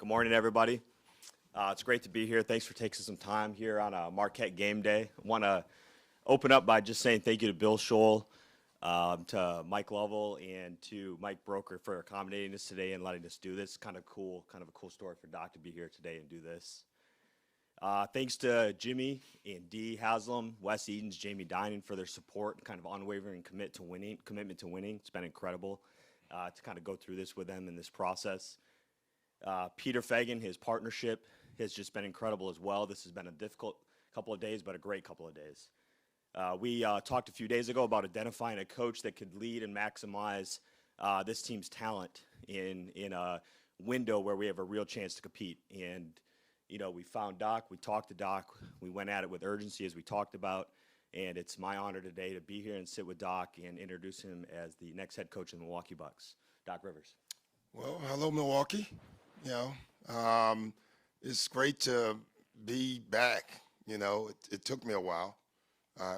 Good morning, everybody. It's great to be here. Thanks for taking some time here on a Marquette game day. I want to open up by just saying thank you to Bill Scholl, to Mike Lovell, and to Mike Broker for accommodating us today and letting us do this. Kind of a cool story for Doc to be here today and do this. Thanks to Jimmy and Dee Haslam, Wes Edens, Jamie Dinan for their support and kind of unwavering commitment to winning. It's been incredible to kind of go through this with them in this process. Peter Fagan, his partnership has just been incredible as well. This has been a difficult couple of days, but a great couple of days. We talked a few days ago about identifying a coach that could lead and maximize this team's talent in a window where we have a real chance to compete. And, you know, we found Doc, we talked to Doc, we went at it with urgency as we talked about, and it's my honor today to be here and sit with Doc and introduce him as the next head coach of the Milwaukee Bucks. Doc Rivers. Well, hello, Milwaukee. It's great to be back. It took me a while.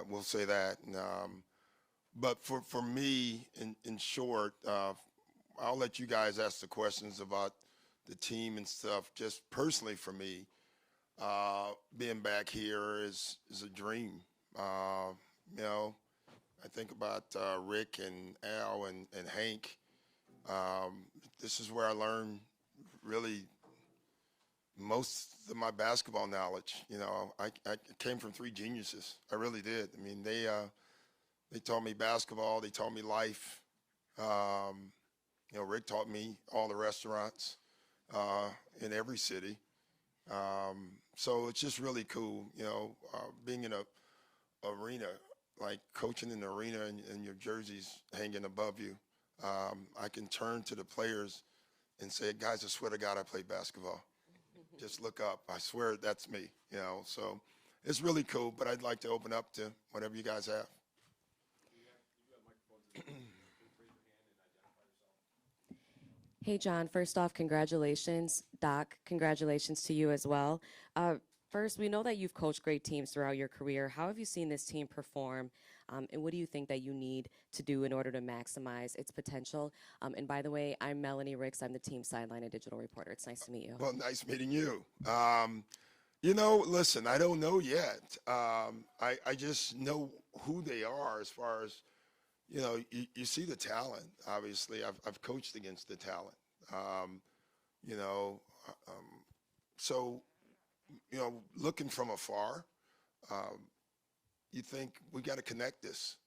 We'll say that. But for me, in short, I'll let you guys ask the questions about the team and stuff. Just personally for me, being back here is a dream. I think about Rick and Al and Hank. This is where I learned really most of my basketball knowledge. I came from three geniuses. I really did. I mean, they taught me basketball. They taught me life. Rick taught me all the restaurants in every city. So it's just really cool, being in a arena, like coaching in the arena and your jerseys hanging above you. I can turn to the players and say, guys, I swear to God I play basketball. Just look up. I swear that's me, So it's really cool, but I'd like to open up to whatever you guys have. Hey, John, first off, congratulations. Doc, congratulations to you as well. First, we know that you've coached great teams throughout your career. How have you seen this team perform, and what do you think that you need to do in order to maximize its potential? And by the way, I'm Melanie Ricks. I'm the team sideline and digital reporter. It's nice to meet you. Well, nice meeting you. Listen, I don't know yet. I just know who they are as far as, you see the talent. Obviously, I've coached against the talent. So, looking from afar, you think we got to connect this.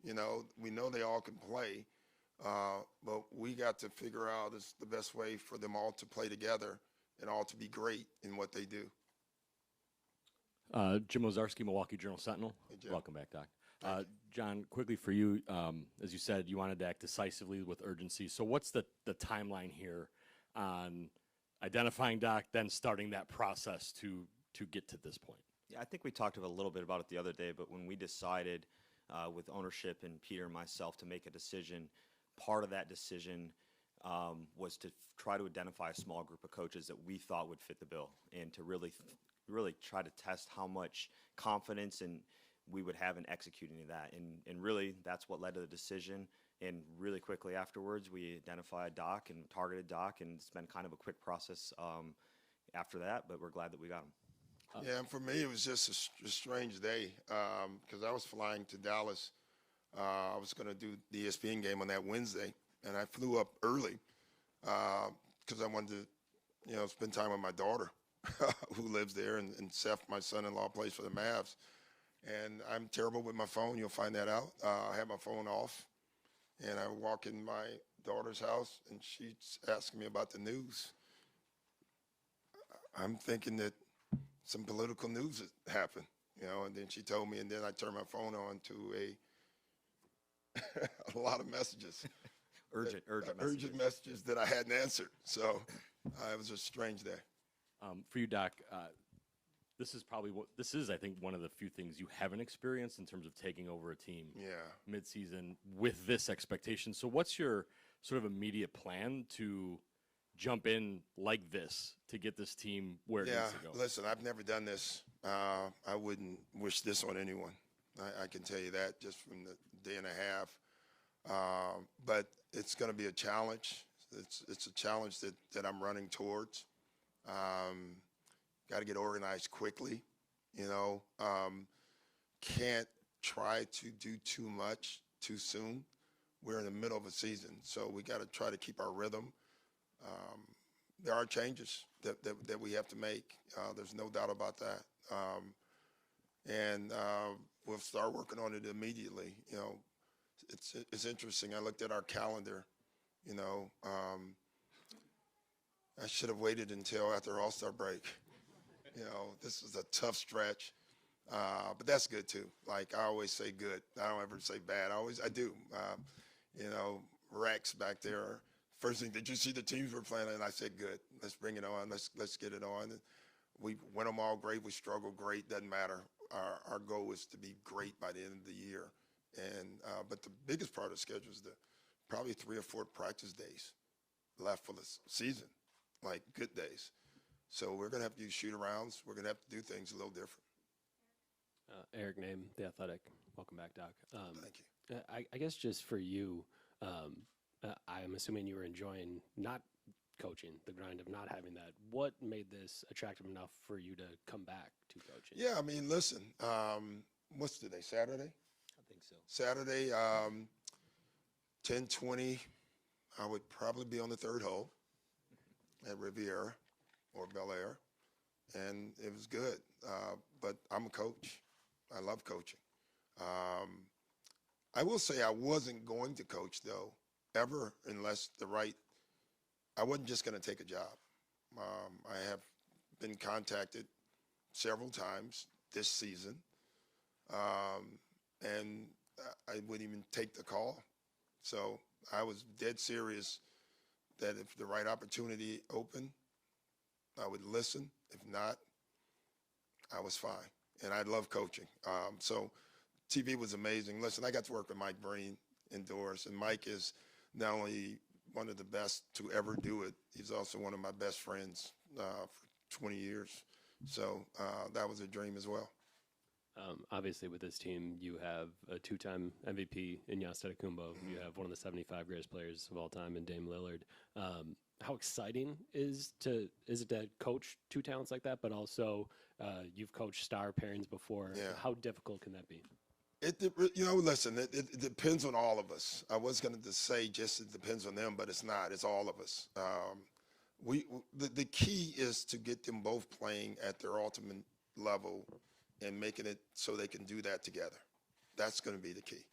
We know they all can play, but we got to figure out is the best way for them all to play together and all to be great in what they do. Jim Ozarski, Milwaukee Journal-Sentinel. Hey, welcome back, Doc. John, quickly for you, as you said, you wanted to act decisively with urgency. So what's the timeline here on identifying Doc, then starting that process to get to this point? Yeah, I think we talked a little bit about it the other day, but when we decided with ownership and Peter and myself to make a decision, part of that decision was to try to identify a small group of coaches that we thought would fit the bill and to really try to test how much confidence and we would have in executing that. And really, that's what led to the decision. And really quickly afterwards, we identified Doc and targeted Doc, and it's been kind of a quick process after that, but we're glad that we got him. Yeah, and for me, it was just a strange day because I was flying to Dallas. I was going to do the ESPN game on that Wednesday, and I flew up early because I wanted to, spend time with my daughter who lives there, and Seth, my son-in-law, plays for the Mavs. And I'm terrible with my phone. You'll find that out. I have my phone off, and I walk in my daughter's house, and she's asking me about the news. I'm thinking that some political news happened, and then she told me, and then I turned my phone on to a lot of messages. Urgent messages that I hadn't answered. So it was a strange day. For you, Doc, this is, I think, one of the few things you haven't experienced in terms of taking over a team mid-season with this expectation. So what's your sort of immediate plan to jump in like this to get this team where it needs to go? Listen, I've never done this. I wouldn't wish this on anyone. I can tell you that just from the day and a half. But it's going to be a challenge. It's a challenge that I'm running towards. Got to get organized quickly, you know. Can't try to do too much too soon. We're in the middle of a season, so we got to try to keep our rhythm. There are changes that we have to make. There's no doubt about that. And we'll start working on it immediately. You know, it's interesting. I looked at our calendar. You know, I should have waited until after All-Star break. You know, this is a tough stretch, but that's good too. Like I always say, good. I don't ever say bad. I do. You know, Rex back there. First thing, did you see the teams we're playing? And I said, good. Let's bring it on. Let's get it on. And we win them all great. We struggle great. Doesn't matter. Our goal is to be great by the end of the year. And but the biggest part of the schedule is probably 3 or 4 practice days left for the season, like good days. So we're going to have to do shoot-arounds. We're going to have to do things a little different. Eric Name, The Athletic. Welcome back, Doc. Thank you. I guess just for you, I'm assuming you were enjoying not coaching, the grind of not having that. What made this attractive enough for you to come back to coaching? Yeah, I mean, listen, what's today, Saturday? I think so. Saturday, 10:20, I would probably be on the 3rd hole at Riviera or Bel Air, and it was good. But I'm a coach. I love coaching. I will say I wasn't going to coach, though, ever, unless I wasn't just going to take a job. I have been contacted several times this season, and I wouldn't even take the call. So I was dead serious that if the right opportunity opened, I would listen. If not, I was fine. And I love coaching. So TV was amazing. Listen, I got to work with Mike Breen indoors, and Mike is not only one of the best to ever do it, he's also one of my best friends for 20 years. So that was a dream as well. Obviously, with this team, you have a 2-time MVP in Giannis Antetokounmpo. You have one of the 75 greatest players of all time in Dame Lillard. How exciting is it to coach 2 talents like that? But also, you've coached star pairings before. Yeah. How difficult can that be? Listen, it depends on all of us. I was going to say just it depends on them, but it's not. It's all of us. The key is to get them both playing at their ultimate level and making it so they can do that together. That's going to be the key.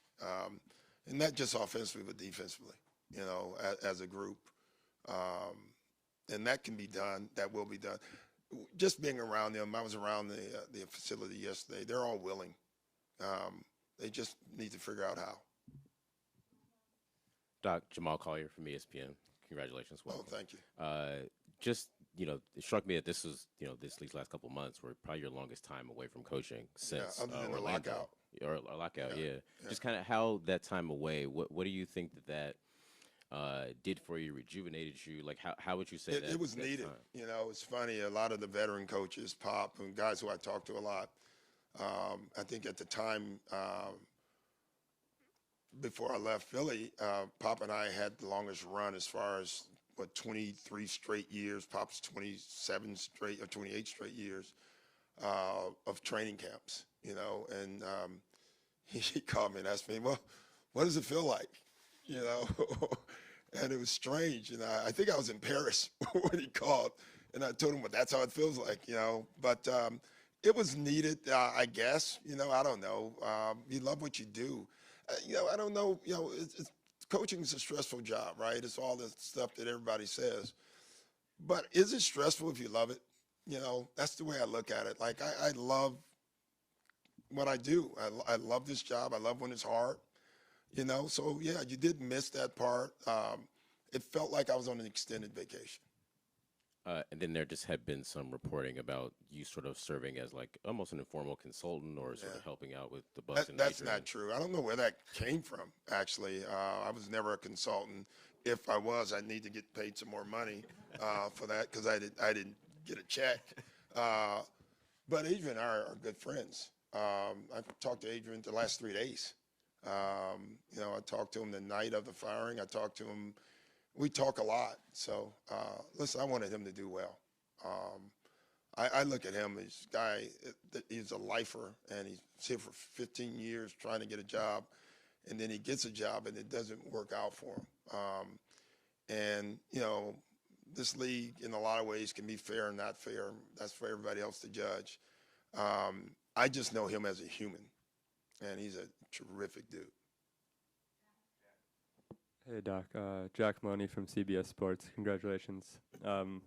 And not just offensively, but defensively, as a group. And that can be done. That will be done. Just being around them, I was around the facility yesterday. They're all willing. They just need to figure out how. Doc, Jamal Collier from ESPN. Congratulations. Welcome. Oh, thank you. It struck me that this was, this league's last couple of months were probably your longest time away from coaching since other than the Orlando. lockout. Or lockout, yeah. Just kind of how that time away, what do you think that did for you, rejuvenated you? Like, how would you say that? It was needed. Time? It's funny. A lot of the veteran coaches, Pop, and guys who I talk to a lot, I think at the time before I left Philly, Pop and I had the longest run as far as 23 straight years. Pop's 27 straight or 28 straight years of training camps. And he called me and asked me, well, what does it feel like? And it was strange. And I think I was in Paris when he called, and I told him, well, that's how it feels like, But it was needed, I guess. I don't know. You love what you do. I don't know. Coaching is a stressful job, right? It's all the stuff that everybody says. But is it stressful if you love it? That's the way I look at it. Like, I love what I do. I love this job. I love when it's hard. So yeah, you did miss that part. It felt like I was on an extended vacation. And then there just had been some reporting about you sort of serving as like almost an informal consultant or sort of helping out with the Bucks. That's not true. I don't know where that came from, actually. I was never a consultant. If I was, I'd need to get paid some more money for that because I didn't get a check. But Adrian and I are good friends. I've talked to Adrian the last 3 days. I talked to him the night of the firing. I talked to him. We talk a lot. So, listen, I wanted him to do well. I look at him as a guy, he's a lifer, and he's here for 15 years trying to get a job, and then he gets a job and it doesn't work out for him. And, you know, this league in a lot of ways can be fair and not fair. That's for everybody else to judge. I just know him as a human, and he's a terrific dude. Hey, Doc. Jack Money from CBS Sports. Congratulations.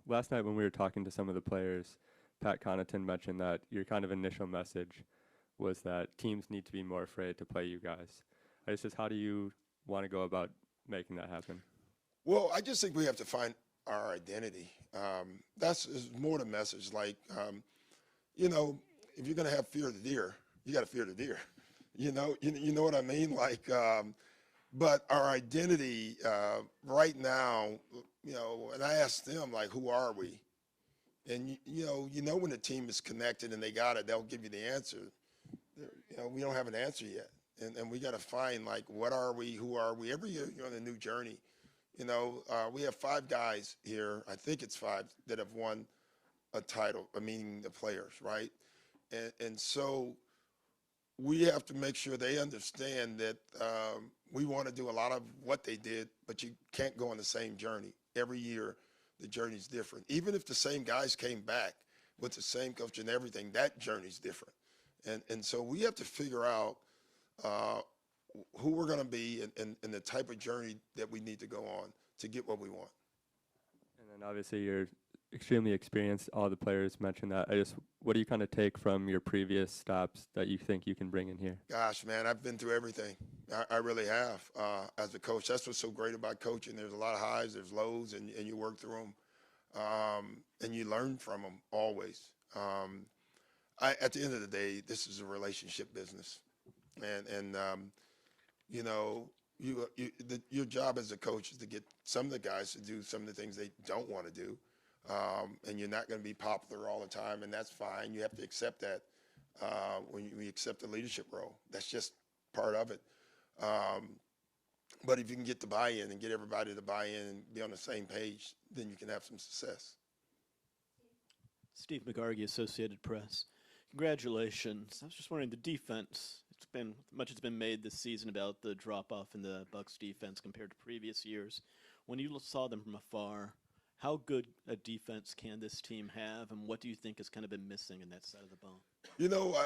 Last night when we were talking to some of the players, Pat Connaughton mentioned that your kind of initial message was that teams need to be more afraid to play you guys. I just says, how do you want to go about making that happen? Well, I just think we have to find our identity. That's more the message. Like, you know, if you're going to have fear of the deer, you got to fear the deer. You know what I mean? Like, but our identity right now, you know, and I asked them, like, who are we? And, you know when the team is connected and they got it, they'll give you the answer. You know, we don't have an answer yet. And we got to find, like, what are we, who are we? Every year you're on a new journey. You know, we have 5 guys here, I think it's 5, that have won a title, meaning the players, right? And so we have to make sure they understand that we want to do a lot of what they did, but you can't go on the same journey. Every year, the journey's different. Even if the same guys came back with the same coach and everything, that journey's different. And so we have to figure out who we're going to be and the type of journey that we need to go on to get what we want. And then obviously you're extremely experienced. All the players mentioned that. What do you kind of take from your previous stops that you think you can bring in here? Gosh, man, I've been through everything. I really have as a coach. That's what's so great about coaching. There's a lot of highs, there's lows, and you work through them, and you learn from them always. At the end of the day, this is a relationship business, and you know, your job as a coach is to get some of the guys to do some of the things they don't want to do. And you're not going to be popular all the time, and that's fine. You have to accept that when we accept the leadership role. That's just part of it. But if you can get the buy-in and get everybody to buy in and be on the same page, then you can have some success. Steve McGargy, Associated Press. Congratulations. I was just wondering, the defense, much has been made this season about the drop-off in the Bucks defense compared to previous years. When you saw them from afar, how good a defense can this team have, and what do you think has kind of been missing in that side of the ball? You know,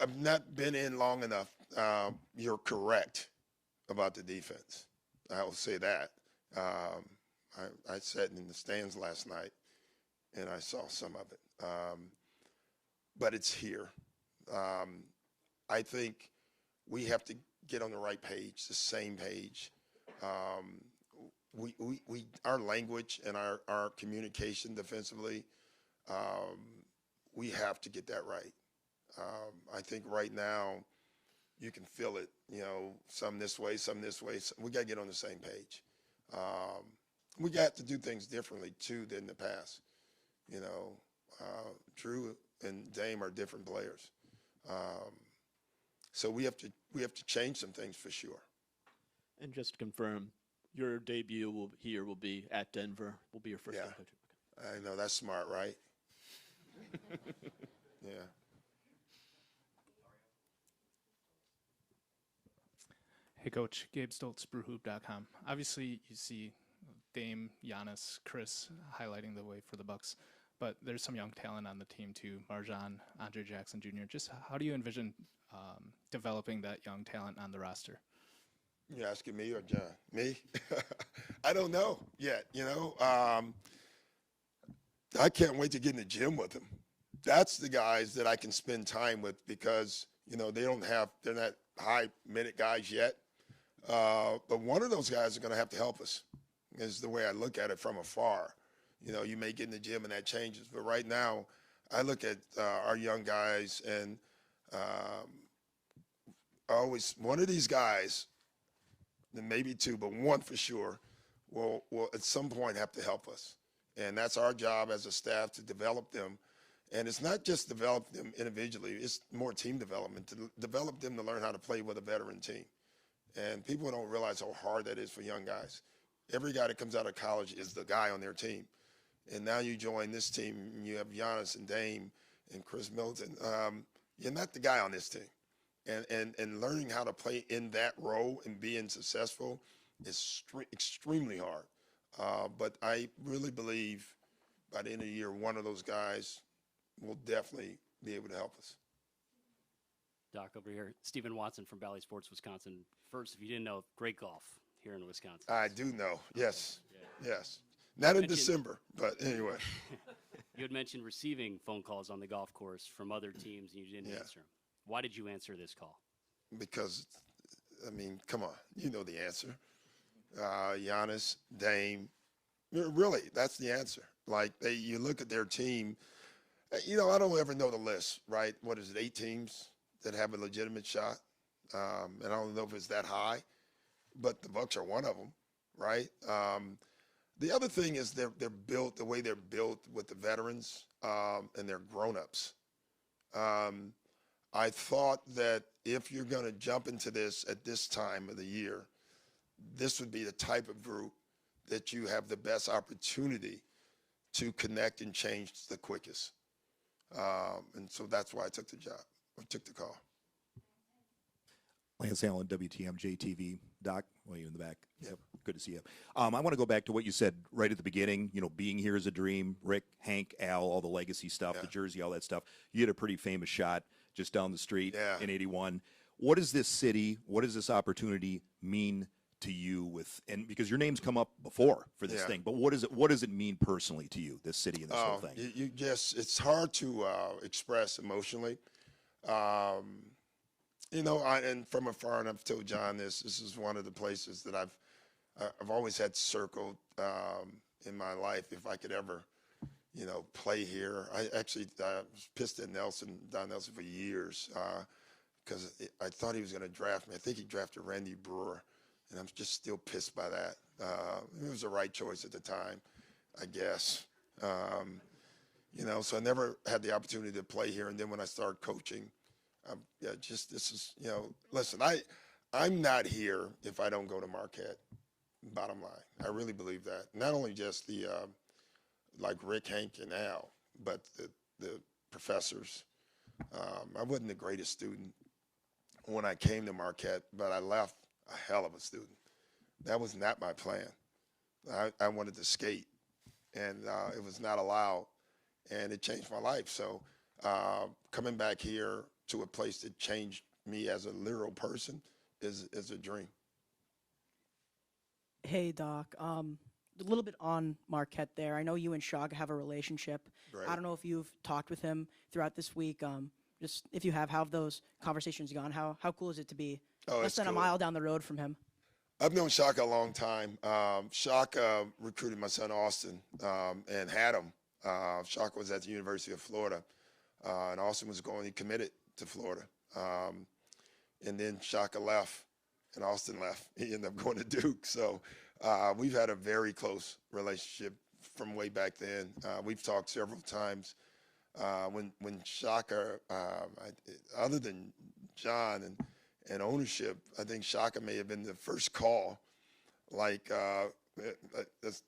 I've not been in long enough. You're correct about the defense. I will say that. I sat in the stands last night, and I saw some of it. But it's here. I think we have to get on the right page, the same page. Our language and our communication defensively, we have to get that right. I think right now you can feel it, you know, some this way, some this way. We got to get on the same page. We got to do things differently, too, than the past. You know, Drew and Dame are different players. So we have to change some things for sure. And just to confirm, your debut will be at Denver. Will be your first head coach. I know, that's smart, right? Yeah. Hey, Coach. Gabe Stoltz, BrewHoop.com. Obviously, you see Dame, Giannis, Chris highlighting the way for the Bucks, but there's some young talent on the team too. Marjan, Andre Jackson Jr. Just how do you envision developing that young talent on the roster? You asking me or John? Me? I don't know yet, you know. I can't wait to get in the gym with them. That's the guys that I can spend time with because, you know, they're not high-minute guys yet. But one of those guys is going to have to help us is the way I look at it from afar. You know, you may get in the gym and that changes. But right now, I look at our young guys and one of these guys, maybe 2, but 1 for sure, will at some point have to help us. And that's our job as a staff to develop them. And it's not just develop them individually, it's more team development, to develop them to learn how to play with a veteran team. And people don't realize how hard that is for young guys. Every guy that comes out of college is the guy on their team. and now you join this team, and you have Giannis and Dame and Chris Middleton. You're not the guy on this team. And learning how to play in that role and being successful is extremely hard. But I really believe by the end of the year, one of those guys will definitely be able to help us. Doc, over here, Stephen Watson from Valley Sports, Wisconsin. First, if you didn't know, great golf here in Wisconsin. I do know, yes, yes. Not in December, but anyway. You had mentioned receiving phone calls on the golf course from other teams, and you didn't answer them. Why did you answer this call? Because, I mean, come on, you know the answer. Giannis, Dame, really, that's the answer. Like, you look at their team, you know, I don't ever know the list, right? What is it, 8 teams that have a legitimate shot? And I don't know if it's that high, but the Bucks are one of them, right? The other thing is they're built, the way they're built with the veterans, and they're grown-ups. I thought that if you're going to jump into this at this time of the year, this would be the type of group that you have the best opportunity to connect and change the quickest. And so that's why I took the job, or took the call. Lance Allen, WTMJ TV. Doc, well, you in the back. Yep. Good to see you. I want to go back to what you said right at the beginning. You know, being here is a dream. Rick, Hank, Al, all the legacy stuff, the jersey, all that stuff. You had a pretty famous shot just down the street in '81. What does this city, what does this opportunity mean to you and because your name's come up before for this thing, but what does it mean personally to you, this city and this whole thing? You just, it's hard to express emotionally. You know, and from afar, and I've told John this is one of the places that I've always had circled in my life if I could ever, you know, play here. I actually was pissed at Don Nelson for years because I thought he was going to draft me. I think he drafted Randy Brewer, and I'm just still pissed by that. It was the right choice at the time, I guess. You know, so I never had the opportunity to play here, and then when I started coaching, this is, you know, listen, I'm not here if I don't go to Marquette, bottom line. I really believe that. Not only just the, like Rick, Hank, and Al, but the professors. I wasn't the greatest student when I came to Marquette, but I left a hell of a student. That was not my plan. I wanted to skate, and it was not allowed, and it changed my life. So coming back here to a place that changed me as a literal person is a dream. Hey, Doc. A little bit on Marquette there. I know you and Shaka have a relationship. Right. I don't know if you've talked with him throughout this week. Just if you have, how have those conversations gone? How cool is it to be less than a mile down the road from him? I've known Shaka a long time. Shaka recruited my son Austin and had him. Shaka was at the University of Florida, and Austin was he committed to Florida. And then Shaka left, and Austin left. He ended up going to Duke. So we've had a very close relationship from way back then. We've talked several times. When Shaka, other than John and ownership, I think Shaka may have been the first call, like the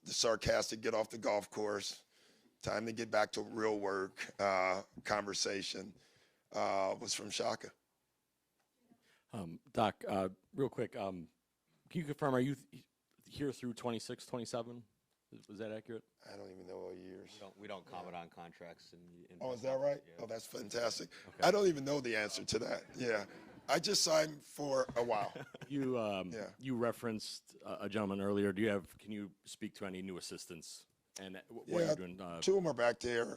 sarcastic get off the golf course, time to get back to real work conversation was from Shaka. Doc, real quick, can you confirm, are you here through 26, 27? Was that accurate? I don't even know all years. We don't comment on contracts. Oh, is that right? Yeah. Oh, that's fantastic. Okay. I don't even know the answer to that. Yeah. I just signed for a while. You referenced a gentleman earlier. Can you speak to any new assistants and what you're doing? 2 of them are back there.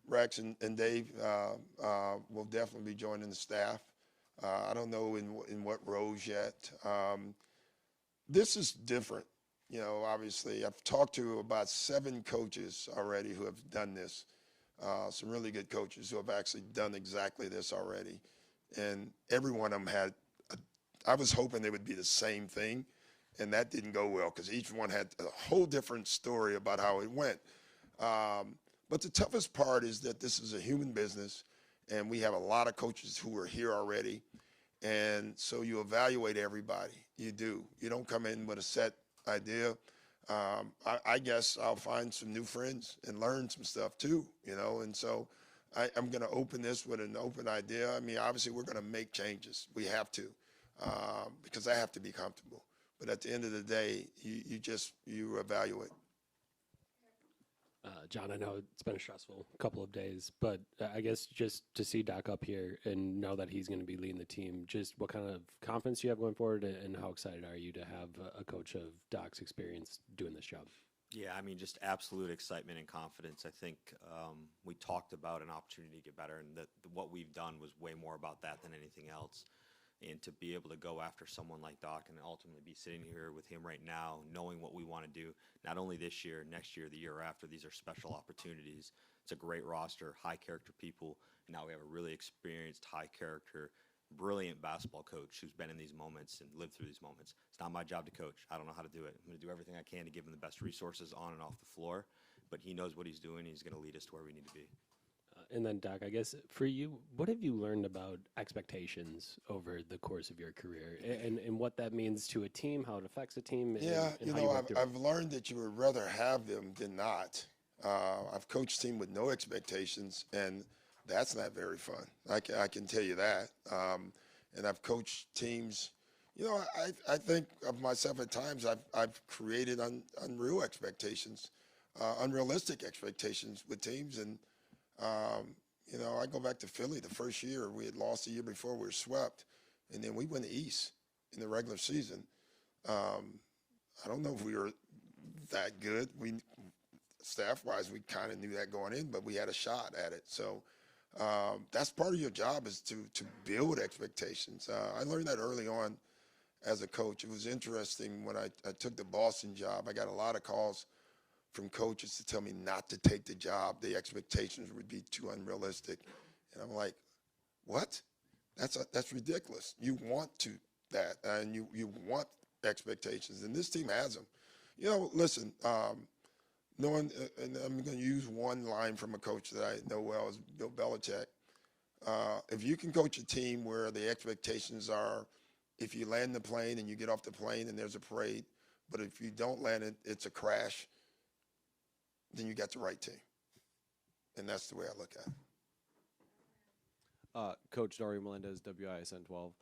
Rex and Dave will definitely be joining the staff. I don't know in what roles yet. This is different. You know, obviously, I've talked to about 7 coaches already who have done this. Some really good coaches who have actually done exactly this already. And every one of them I was hoping they would be the same thing, and that didn't go well because each one had a whole different story about how it went. But the toughest part is that this is a human business, and we have a lot of coaches who are here already. And so you evaluate everybody. You do. You don't come in with a set idea. I guess I'll find some new friends and learn some stuff too, you know. And so I'm going to open this with an open idea. I mean, obviously we're going to make changes. We have to, because I have to be comfortable. But at the end of the day, you evaluate. John, I know it's been a stressful couple of days, but I guess just to see Doc up here and know that he's going to be leading the team, just what kind of confidence you have going forward, and how excited are you to have a coach of Doc's experience doing this job? Yeah, I mean, just absolute excitement and confidence. I think we talked about an opportunity to get better, and that what we've done was way more about that than anything else. And to be able to go after someone like Doc and ultimately be sitting here with him right now, knowing what we want to do, not only this year, next year, the year after, these are special opportunities. It's a great roster, high character people. And now we have a really experienced, high character, brilliant basketball coach who's been in these moments and lived through these moments. It's not my job to coach. I don't know how to do it. I'm going to do everything I can to give him the best resources on and off the floor. But he knows what he's doing. He's going to lead us to where we need to be. And then, Doc, I guess for you, what have you learned about expectations over the course of your career, and what that means to a team, how it affects a team? And how you work through it? I've learned that you would rather have them than not. I've coached teams with no expectations, and that's not very fun. I can tell you that. And I've coached teams. You know, I think of myself at times. I've created unreal expectations, unrealistic expectations with teams, and you know, I go back to Philly the first year. We had lost the year before. We were swept. And then we went East in the regular season. I don't know if we were that good. Staff-wise, we kind of knew that going in, but we had a shot at it. So that's part of your job, is to build expectations. I learned that early on as a coach. It was interesting when I took the Boston job. I got a lot of calls from coaches to tell me not to take the job. The expectations would be too unrealistic. And I'm like, what? That's ridiculous. You want that, and you want expectations, and this team has them. You know, listen, knowing, and I'm going to use one line from a coach that I know well, is Bill Belichick. If you can coach a team where the expectations are, if you land the plane and you get off the plane and there's a parade, but if you don't land it, it's a crash, then you got the right team. And that's the way I look at it. Coach Dario Melendez, WISN 12.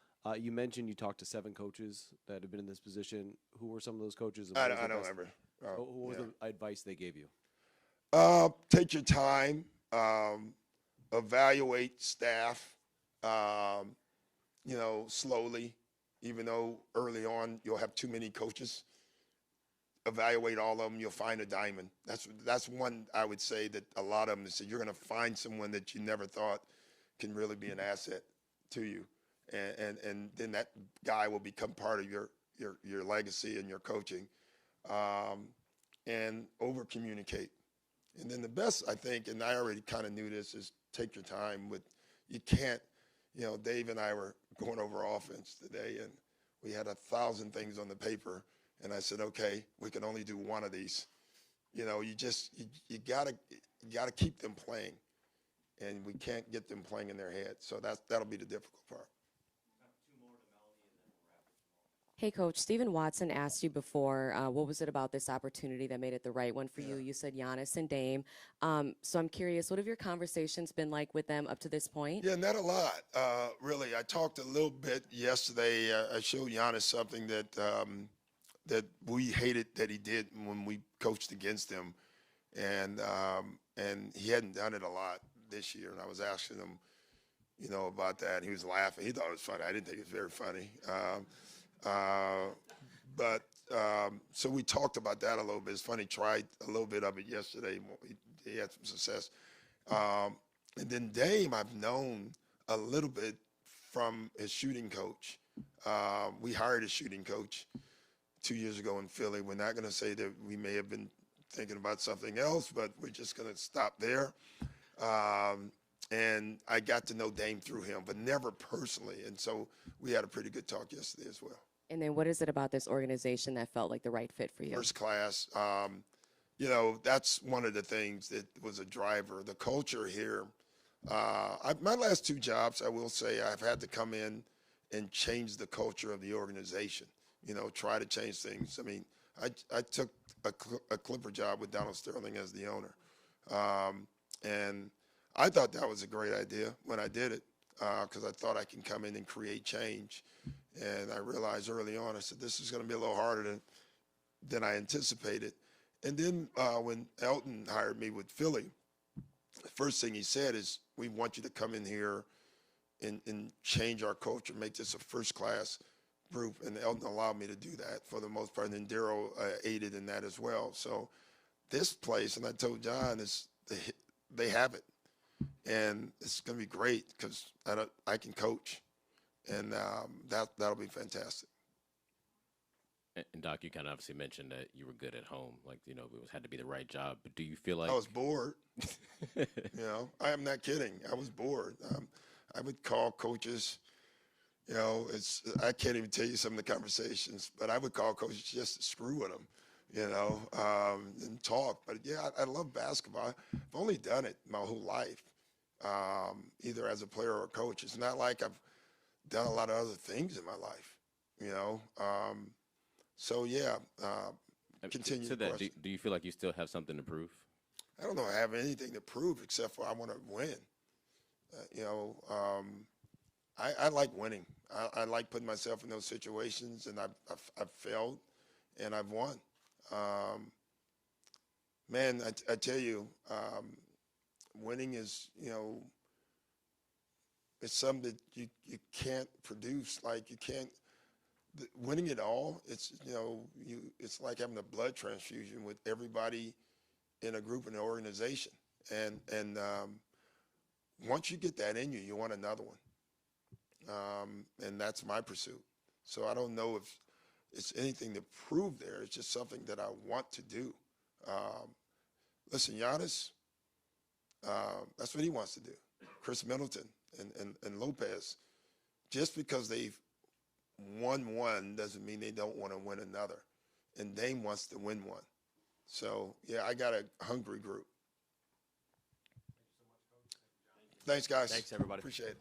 You mentioned you talked to 7 coaches that have been in this position. Who were some of those coaches? I don't remember. What was the advice they gave you? Take your time, evaluate staff, you know, slowly, even though early on you'll have too many coaches. Evaluate all of them, you'll find a diamond. That's one I would say that a lot of them say you're going to find someone that you never thought can really be an asset to you, and then that guy will become part of your legacy and your coaching, and over communicate. And then the best, I think, and I already kind of knew this, is take your time with. You can't, you know, Dave and I were going over offense today, and we had 1,000 things on the paper. And I said, okay, we can only do one of these. You know, you gotta keep them playing, and we can't get them playing in their head. So that'll be the difficult part. Hey, Coach, Stephen Watson asked you before, what was it about this opportunity that made it the right one for you? You said Giannis and Dame. So I'm curious, what have your conversations been like with them up to this point? Yeah, not a lot, really. I talked a little bit yesterday. I showed Giannis something that we hated that he did when we coached against him, and he hadn't done it a lot this year. And I was asking him, you know, about that. And he was laughing. He thought it was funny. I didn't think it was very funny. So we talked about that a little bit. It's funny. Tried a little bit of it yesterday. He had some success. And then Dame, I've known a little bit from his shooting coach. We hired a shooting coach 2 years ago in Philly. We're not going to say that we may have been thinking about something else, but we're just going to stop there. And I got to know Dame through him, but never personally. And so we had a pretty good talk yesterday as well. And then what is it about this organization that felt like the right fit for you? First class. You know, that's one of the things that was a driver. The culture here. My last 2 jobs, I will say, I've had to come in and change the culture of the organization. You know, try to change things. I mean, I took a Clipper job with Donald Sterling as the owner. And I thought that was a great idea when I did it, because I thought I can come in and create change. And I realized early on, I said, this is going to be a little harder than I anticipated. And then when Elton hired me with Philly, the first thing he said is, we want you to come in here and change our culture, make this a first-class group. And Elton allowed me to do that for the most part. And then Daryl aided in that as well. So this place, and I told John, they have it. And it's going to be great because I can coach. And that'll be fantastic. And Doc, you kind of obviously mentioned that you were good at home, like, you know, it had to be the right job. But do you feel like I was bored? You know, I am not kidding. I was bored. I would call coaches. You know, I can't even tell you some of the conversations, but I would call coaches just to screw with them, you know, and talk. But yeah, I love basketball. I've only done it my whole life, either as a player or a coach. It's not like I've done a lot of other things in my life, you know. So yeah, continue. To that, do you feel like you still have something to prove? I don't know I have anything to prove except for I want to win. You know, I like winning. I like putting myself in those situations, and I've failed, and I've won. Man, I tell you, winning is, you know, it's something that you can't produce. Like, you can't. Winning it all, it's, you know, it's like having a blood transfusion with everybody in a group, in an organization. And once you get that in you, you want another one. And that's my pursuit. So I don't know if it's anything to prove there. It's just something that I want to do. Listen, Giannis, that's what he wants to do. Chris Middleton and Lopez, just because they've won one doesn't mean they don't want to win another. And Dame wants to win one. So, yeah, I got a hungry group. Thanks, guys. Thanks, everybody. Appreciate it.